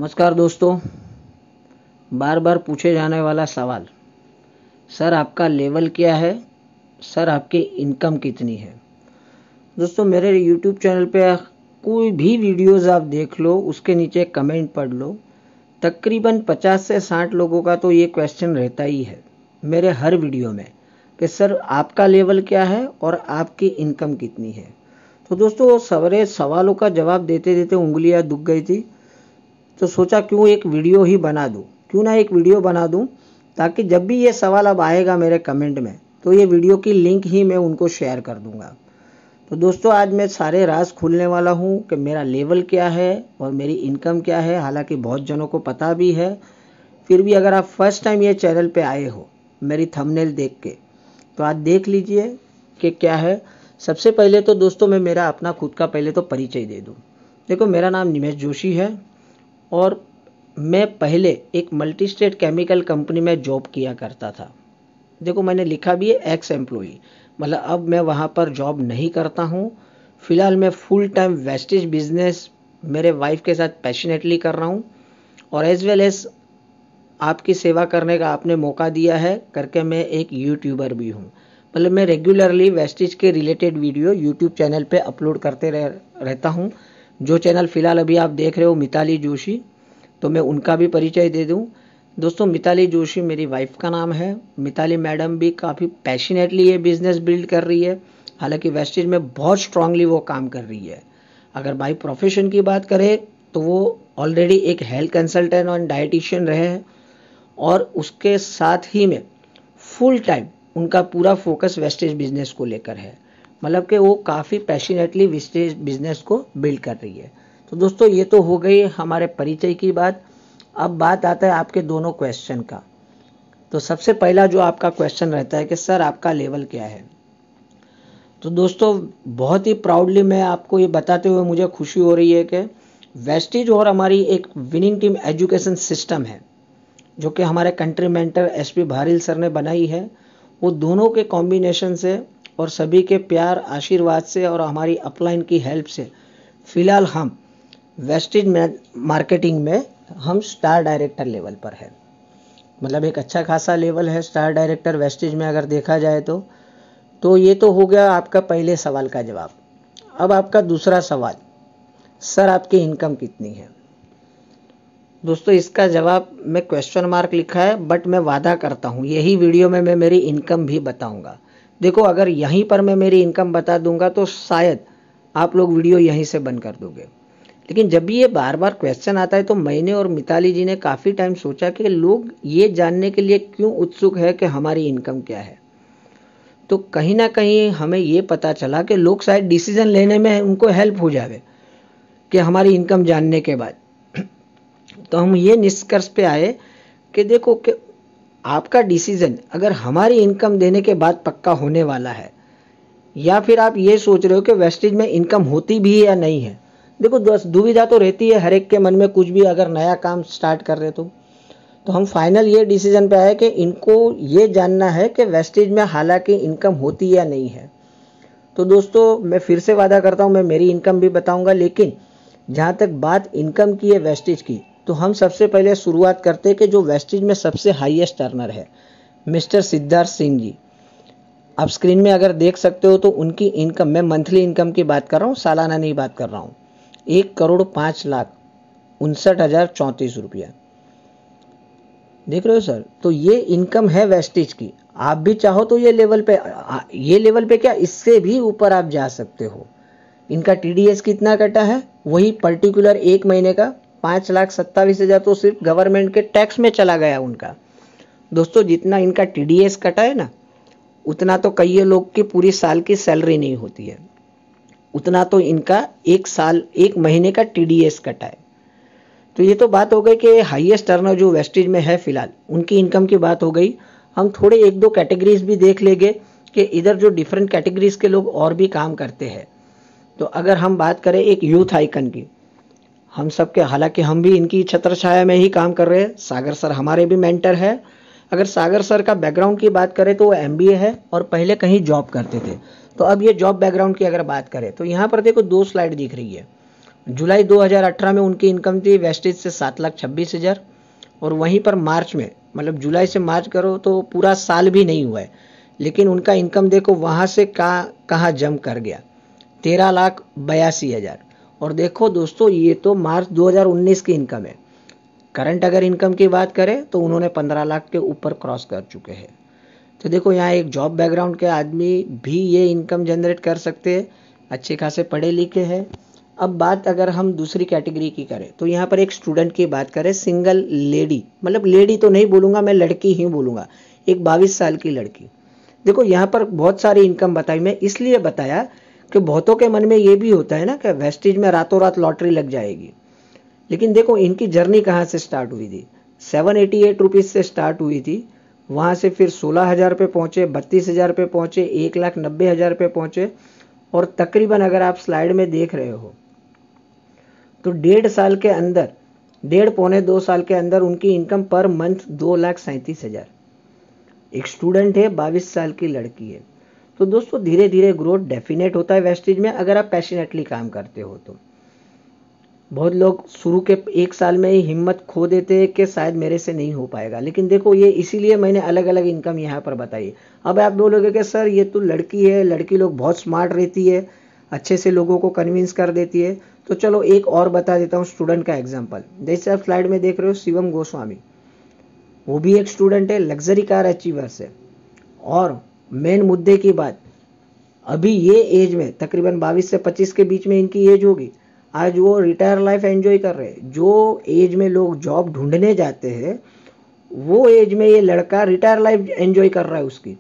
नमस्कार दोस्तों। बार बार पूछे जाने वाला सवाल, सर आपका लेवल क्या है, सर आपकी इनकम कितनी है। दोस्तों मेरे YouTube चैनल पे कोई भी वीडियोस आप देख लो, उसके नीचे कमेंट पढ़ लो, तकरीबन 50 से 60 लोगों का तो ये क्वेश्चन रहता ही है मेरे हर वीडियो में कि सर आपका लेवल क्या है और आपकी इनकम कितनी है। तो दोस्तों सारे सवालों का जवाब देते देते उंगलियां दुख गई थी, तो सोचा क्यों एक वीडियो ही बना दूं, क्यों ना एक वीडियो बना दूं, ताकि जब भी ये सवाल अब आएगा मेरे कमेंट में तो ये वीडियो की लिंक ही मैं उनको शेयर कर दूंगा। तो दोस्तों आज मैं सारे राज खोलने वाला हूं कि मेरा लेवल क्या है और मेरी इनकम क्या है। हालांकि बहुत जनों को पता भी है, फिर भी अगर आप फर्स्ट टाइम ये चैनल पे आए हो मेरी थंबनेल देख के, तो आज देख लीजिए कि क्या है। सबसे पहले तो दोस्तों मैं मेरा अपना खुद का पहले तो परिचय दे दूं। देखो मेरा नाम निमेश जोशी है और मैं पहले एक मल्टी स्टेट केमिकल कंपनी में जॉब किया करता था। देखो मैंने लिखा भी है एक्स एम्प्लॉई, मतलब अब मैं वहाँ पर जॉब नहीं करता हूँ। फिलहाल मैं फुल टाइम वेस्टेज बिजनेस मेरे वाइफ के साथ पैशनेटली कर रहा हूँ और एज वेल एज आपकी सेवा करने का आपने मौका दिया है करके मैं एक यूट्यूबर भी हूँ। मतलब मैं रेगुलरली वेस्टेज के रिलेटेड वीडियो यूट्यूब चैनल पे अपलोड करते रहता हूँ। जो चैनल फिलहाल अभी आप देख रहे हो मिताली जोशी, तो मैं उनका भी परिचय दे दूं। दोस्तों मिताली जोशी मेरी वाइफ का नाम है। मिताली मैडम भी काफ़ी पैशनेटली ये बिजनेस बिल्ड कर रही है। हालांकि वेस्टेज में बहुत स्ट्रांगली वो काम कर रही है। अगर बाई प्रोफेशन की बात करें तो वो ऑलरेडी एक हेल्थ कंसल्टेंट और डाइटिशियन रहे हैं और उसके साथ ही में फुल टाइम उनका पूरा फोकस वेस्टेज बिजनेस को लेकर है। मतलब कि वो काफ़ी पैशनेटली वेस्टेज बिजनेस को बिल्ड कर रही है। तो दोस्तों ये तो हो गई हमारे परिचय की बात। अब बात आता है आपके दोनों क्वेश्चन का। तो सबसे पहला जो आपका क्वेश्चन रहता है कि सर आपका लेवल क्या है। तो दोस्तों बहुत ही प्राउडली मैं आपको ये बताते हुए मुझे खुशी हो रही है कि वेस्टेज और हमारी एक विनिंग टीम एजुकेशन सिस्टम है जो कि हमारे country mentor SP Bharill sir ने बनाई है। वो दोनों के कॉम्बिनेशन से और सभी के प्यार आशीर्वाद से और हमारी अपलाइन की हेल्प से फिलहाल हम वेस्टेज मार्केटिंग में हम स्टार डायरेक्टर लेवल पर है। मतलब एक अच्छा खासा लेवल है स्टार डायरेक्टर वेस्टेज में अगर देखा जाए तो ये तो हो गया आपका पहले सवाल का जवाब। अब आपका दूसरा सवाल, सर आपकी इनकम कितनी है। दोस्तों इसका जवाब मैं क्वेश्चन मार्क लिखा है, बट मैं वादा करता हूँ यही वीडियो में मैं मेरी इनकम भी बताऊंगा। देखो अगर यहीं पर मैं मेरी इनकम बता दूंगा तो शायद आप लोग वीडियो यहीं से बंद कर दोगे। लेकिन जब भी ये बार बार क्वेश्चन आता है तो मैंने और मिताली जी ने काफ़ी टाइम सोचा कि लोग ये जानने के लिए क्यों उत्सुक है कि हमारी इनकम क्या है। तो कहीं ना कहीं हमें ये पता चला कि लोग शायद डिसीजन लेने में उनको हेल्प हो जाए कि हमारी इनकम जानने के बाद। तो हम ये निष्कर्ष पे आए कि देखो कि आपका डिसीजन अगर हमारी इनकम देने के बाद पक्का होने वाला है या फिर आप ये सोच रहे हो कि वेस्टेज में इनकम होती भी है या नहीं है। देखो दुविधा तो रहती है हर एक के मन में, कुछ भी अगर नया काम स्टार्ट कर रहे तो हम फाइनल ये डिसीजन पे आए कि इनको ये जानना है कि वेस्टेज में हालांकि इनकम होती है या नहीं है। तो दोस्तों मैं फिर से वादा करता हूँ मैं मेरी इनकम भी बताऊंगा, लेकिन जहाँ तक बात इनकम की है वेस्टेज की, तो हम सबसे पहले शुरुआत करते हैं कि जो वेस्टेज में सबसे हाईएस्ट अर्नर है मिस्टर सिद्धार्थ सिंह जी। आप स्क्रीन में अगर देख सकते हो तो उनकी इनकम, मैं मंथली इनकम की बात कर रहा हूँ, सालाना नहीं बात कर रहा हूँ, 1,05,59,034 रुपया। देख रहे हो सर। तो ये इनकम है वेस्टेज की। आप भी चाहो तो ये लेवल पे क्या इससे भी ऊपर आप जा सकते हो। इनका TDS कितना कटा है, वही पर्टिकुलर एक महीने का 5,27,000 तो सिर्फ गवर्नमेंट के टैक्स में चला गया उनका। दोस्तों जितना इनका TDS कटा है ना, उतना तो कई लोग की पूरी साल की सैलरी नहीं होती है, उतना तो इनका एक महीने का TDS कटा है। तो ये तो बात हो गई कि हाईएस्ट अर्नर जो वेस्टेज में है फिलहाल उनकी इनकम की बात हो गई। हम थोड़े एक दो कैटेगरीज भी देख लेंगे कि इधर जो डिफरेंट कैटेगरीज के लोग और भी काम करते हैं। तो अगर हम बात करें एक यूथ आइकन की, हम सबके, हालांकि हम भी इनकी छत्र छाया में ही काम कर रहे हैं, सागर सर हमारे भी मेंटर है। अगर सागर सर का बैकग्राउंड की बात करें तो वो MBA है और पहले कहीं जॉब करते थे। तो अब ये जॉब बैकग्राउंड की अगर बात करें तो यहाँ पर देखो 2 स्लाइड दिख रही है। जुलाई 2018 में उनकी इनकम थी वेस्टेज से 7,26,000 और वहीं पर मार्च में, मतलब जुलाई से मार्च करो तो पूरा साल भी नहीं हुआ है, लेकिन उनका इनकम देखो वहाँ से कहाँ जंप कर गया, 13,82,000। और देखो दोस्तों ये तो मार्च 2019 की इनकम है। करंट अगर इनकम की बात करें तो उन्होंने 15 लाख के ऊपर क्रॉस कर चुके हैं। तो देखो यहाँ एक जॉब बैकग्राउंड के आदमी भी ये इनकम जनरेट कर सकते हैं, अच्छे खासे पढ़े लिखे हैं। अब बात अगर हम दूसरी कैटेगरी की करें तो यहाँ पर एक स्टूडेंट की बात करें, सिंगल लेडी, मतलब लेडी तो नहीं बोलूँगा मैं, लड़की ही बोलूँगा, एक 22 साल की लड़की। देखो यहाँ पर बहुत सारी इनकम बताई, मैं इसलिए बताया कि बहुतों के मन में ये भी होता है ना कि वेस्टेज में रातों रात लॉटरी लग जाएगी, लेकिन देखो इनकी जर्नी कहाँ से स्टार्ट हुई थी। 788 रुपीज़ से स्टार्ट हुई थी, वहाँ से फिर 16,000 पे पहुँचे, 32,000 पे पहुँचे, 1,90,000 पे पहुँचे, और तकरीबन अगर आप स्लाइड में देख रहे हो तो 1.5 साल के अंदर, 1.5-2 साल के अंदर उनकी इनकम पर मंथ 2,37,000। एक स्टूडेंट है, 22 साल की लड़की है। तो दोस्तों धीरे धीरे ग्रोथ डेफिनेट होता है वेस्टेज में अगर आप पैशनेटली काम करते हो तो। बहुत लोग शुरू के 1 साल में ही हिम्मत खो देते हैं कि शायद मेरे से नहीं हो पाएगा, लेकिन देखो ये इसीलिए मैंने अलग अलग इनकम यहाँ पर बताई। अब आप बोलोगे कि सर ये तो लड़की है, लड़की लोग बहुत स्मार्ट रहती है, अच्छे से लोगों को कन्विंस कर देती है, तो चलो एक और बता देता हूँ स्टूडेंट का एग्जाम्पल। जैसे आप स्लाइड में देख रहे हो शिवम गोस्वामी, वो भी एक स्टूडेंट है, लग्जरी कार अचीवर्स है। और मेन मुद्दे की बात, अभी ये एज में तकरीबन 22 से 25 के बीच में इनकी एज होगी, आज वो रिटायर लाइफ एंजॉय कर रहे हैं। जो एज में लोग जॉब ढूंढने जाते हैं वो एज में ये लड़का रिटायर लाइफ एंजॉय कर रहा है उसकी।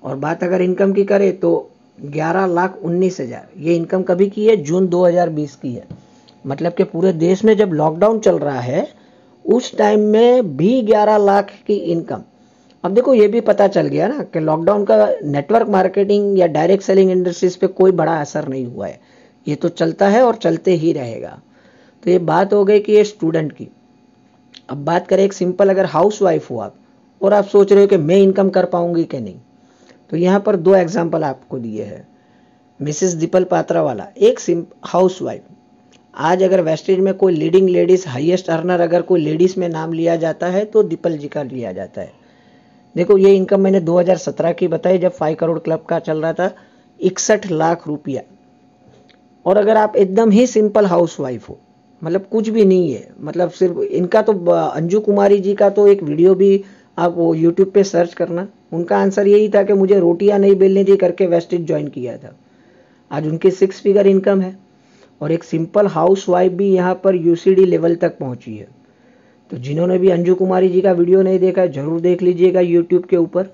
और बात अगर इनकम की करें तो 11,19,000 ये इनकम कभी की है, जून 2020 की है। मतलब कि पूरे देश में जब लॉकडाउन चल रहा है उस टाइम में भी 11 लाख की इनकम। अब देखो ये भी पता चल गया ना कि लॉकडाउन का नेटवर्क मार्केटिंग या डायरेक्ट सेलिंग इंडस्ट्रीज पे कोई बड़ा असर नहीं हुआ है, ये तो चलता है और चलते ही रहेगा। तो ये बात हो गई कि ये स्टूडेंट की। अब बात करें एक सिंपल, अगर हाउस वाइफ हो आप और आप सोच रहे हो कि मैं इनकम कर पाऊंगी कि नहीं, तो यहाँ पर 2 एग्जाम्पल आपको दिए हैं। मिसेस दीपल पात्रावाला, एक हाउस वाइफ। आज अगर वेस्टेज में कोई लीडिंग लेडीज, हाईएस्ट अर्नर अगर कोई लेडीज में नाम लिया जाता है तो दीपल जी का लिया जाता है। देखो ये इनकम मैंने 2017 की बताई जब 5 करोड़ क्लब का चल रहा था, 61 लाख रुपया। और अगर आप एकदम ही सिंपल हाउस वाइफ हो, मतलब कुछ भी नहीं है, मतलब सिर्फ इनका तो अंजू कुमारी जी का तो एक वीडियो भी आप वो यूट्यूब पे सर्च करना, उनका आंसर यही था कि मुझे रोटियां नहीं बेलनी थी करके वेस्टेज ज्वाइन किया था। आज उनकी 6 फिगर इनकम है। और एक सिंपल हाउस वाइफ भी यहाँ पर यूसीडी लेवल तक पहुंची है। तो जिन्होंने भी अंजू कुमारी जी का वीडियो नहीं देखा जरूर देख लीजिएगा यूट्यूब के ऊपर।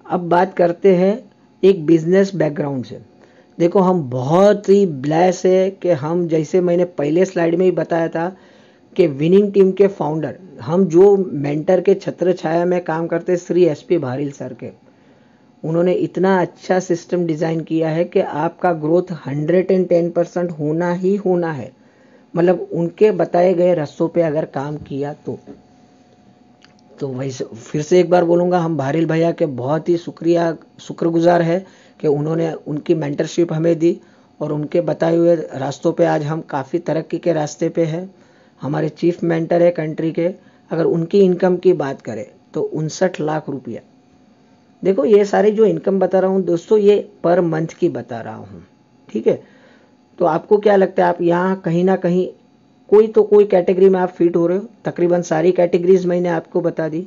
अब बात करते हैं एक बिजनेस बैकग्राउंड से। देखो हम बहुत ही ब्लेस है कि हम, जैसे मैंने पहले स्लाइड में ही बताया था कि विनिंग टीम के फाउंडर, हम जो मेंटर के छत्र छाया में काम करते श्री एसपी भारिल सर के, उन्होंने इतना अच्छा सिस्टम डिज़ाइन किया है कि आपका ग्रोथ 110% होना ही होना है। मतलब उनके बताए गए रास्तों पे अगर काम किया तो वैसे फिर से एक बार बोलूँगा, हम भारिल भैया के बहुत ही शुक्रगुजार है कि उन्होंने उनकी मेंटरशिप हमें दी और उनके बताए हुए रास्तों पे आज हम काफ़ी तरक्की के रास्ते पे हैं। हमारे चीफ मेंटर है कंट्री के। अगर उनकी इनकम की बात करें तो 59 लाख रुपया। देखो ये सारी जो इनकम बता रहा हूँ दोस्तों, ये पर मंथ की बता रहा हूँ, ठीक है। तो आपको क्या लगता है, आप यहाँ कहीं ना कहीं कोई कैटेगरी में आप फिट हो रहे हो? तकरीबन सारी कैटेगरीज मैंने आपको बता दी।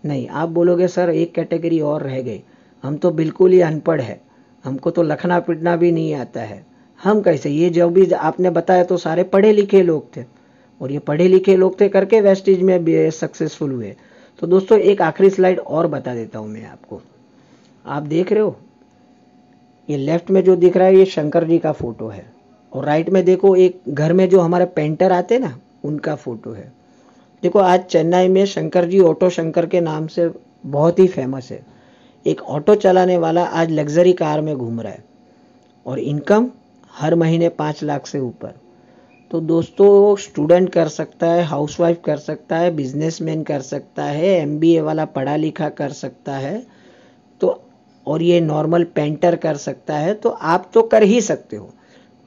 नहीं, आप बोलोगे सर एक कैटेगरी और रह गई, हम तो बिल्कुल ही अनपढ़ है, हमको तो लिखना पढ़ना भी नहीं आता है। हम कैसे, ये जो भी आपने बताया तो सारे पढ़े लिखे लोग थे, और ये पढ़े लिखे लोग थे करके वेस्टेज में भी सक्सेसफुल हुए। तो दोस्तों एक आखिरी स्लाइड और बता देता हूँ मैं आपको। आप देख रहे हो ये लेफ्ट में जो दिख रहा है ये शंकर जी का फोटो है, और राइट में देखो एक घर में जो हमारे पेंटर आते ना उनका फोटो है। देखो आज चेन्नई में शंकर जी ऑटो शंकर के नाम से बहुत ही फेमस है। एक ऑटो चलाने वाला आज लग्जरी कार में घूम रहा है और इनकम हर महीने 5 लाख से ऊपर। तो दोस्तों स्टूडेंट कर सकता है, हाउसवाइफ कर सकता है, बिजनेसमैन कर सकता है, एमबीए वाला पढ़ा लिखा कर सकता है, तो और ये नॉर्मल पेंटर कर सकता है, तो आप तो कर ही सकते हो।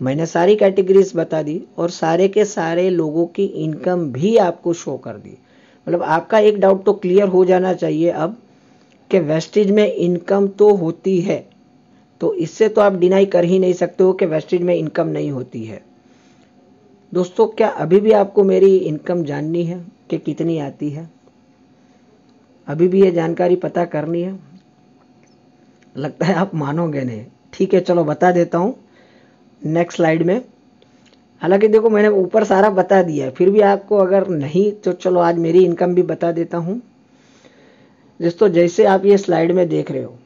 मैंने सारी कैटेगरीज बता दी और सारे के सारे लोगों की इनकम भी आपको शो कर दी। मतलब आपका एक डाउट तो क्लियर हो जाना चाहिए अब कि वेस्टेज में इनकम तो होती है, तो इससे तो आप डिनाई कर ही नहीं सकते हो कि वेस्टेज में इनकम नहीं होती है। दोस्तों, क्या अभी भी आपको मेरी इनकम जाननी है कि कितनी आती है? अभी भी ये जानकारी पता करनी है? लगता है आप मानोगे नहीं। ठीक है, चलो बता देता हूँ नेक्स्ट स्लाइड में। हालांकि देखो, मैंने ऊपर सारा बता दिया है, फिर भी आपको अगर नहीं तो चलो आज मेरी इनकम भी बता देता हूँ। दोस्तों, जैसे आप ये स्लाइड में देख रहे हो,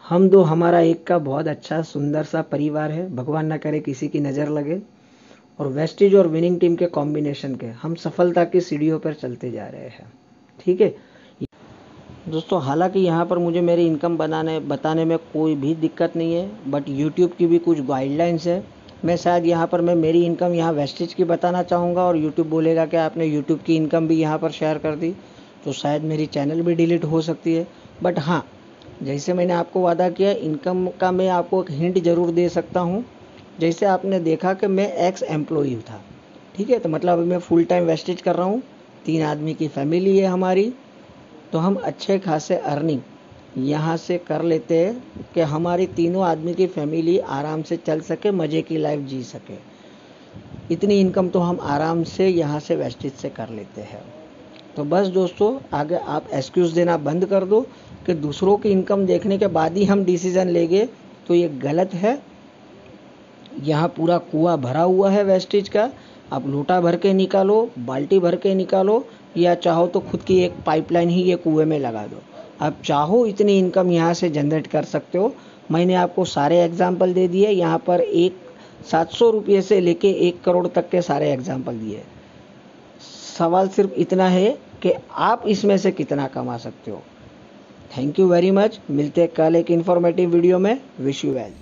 हम दो हमारा एक का बहुत अच्छा सुंदर सा परिवार है, भगवान ना करे किसी की नज़र लगे, और वेस्टेज और विनिंग टीम के कॉम्बिनेशन के हम सफलता की सीढ़ियों पर चलते जा रहे हैं। ठीक है दोस्तों, हालांकि यहाँ पर मुझे मेरी इनकम बताने में कोई भी दिक्कत नहीं है, बट यूट्यूब की भी कुछ गाइडलाइंस है। मैं शायद यहाँ पर मेरी इनकम यहाँ वेस्टेज की बताना चाहूँगा और यूट्यूब बोलेगा कि आपने यूट्यूब की इनकम भी यहाँ पर शेयर कर दी, तो शायद मेरी चैनल भी डिलीट हो सकती है। बट हाँ, जैसे मैंने आपको वादा किया, इनकम का मैं आपको एक हिंट ज़रूर दे सकता हूँ। जैसे आपने देखा कि मैं एक्स एम्प्लॉई था, ठीक है, तो मतलब अभी मैं फुल टाइम वेस्टेज कर रहा हूँ, 3 आदमी की फैमिली है हमारी, तो हम अच्छे खासे अर्निंग यहाँ से कर लेते हैं कि हमारी तीनों आदमी की फैमिली आराम से चल सके, मज़े की लाइफ जी सके। इतनी इनकम तो हम आराम से यहाँ से वेस्टेज से कर लेते हैं। तो बस दोस्तों, आगे आप एक्सक्यूज़ देना बंद कर दो कि दूसरों की इनकम देखने के बाद ही हम डिसीज़न लेंगे, तो ये गलत है। यहाँ पूरा कुआं भरा हुआ है वेस्टेज का, आप लोटा भर के निकालो, बाल्टी भर के निकालो, या चाहो तो खुद की एक पाइपलाइन ही ये कुएं में लगा दो। आप चाहो इतनी इनकम यहाँ से जनरेट कर सकते हो। मैंने आपको सारे एग्जाम्पल दे दिए, यहाँ पर 700 रुपये से लेके 1 करोड़ तक के सारे एग्जाम्पल दिए। सवाल सिर्फ इतना है कि आप इसमें से कितना कमा सकते हो। Thank you very much. मिलते हैं कल एक इन्फॉर्मेटिव वीडियो में। Wish you well.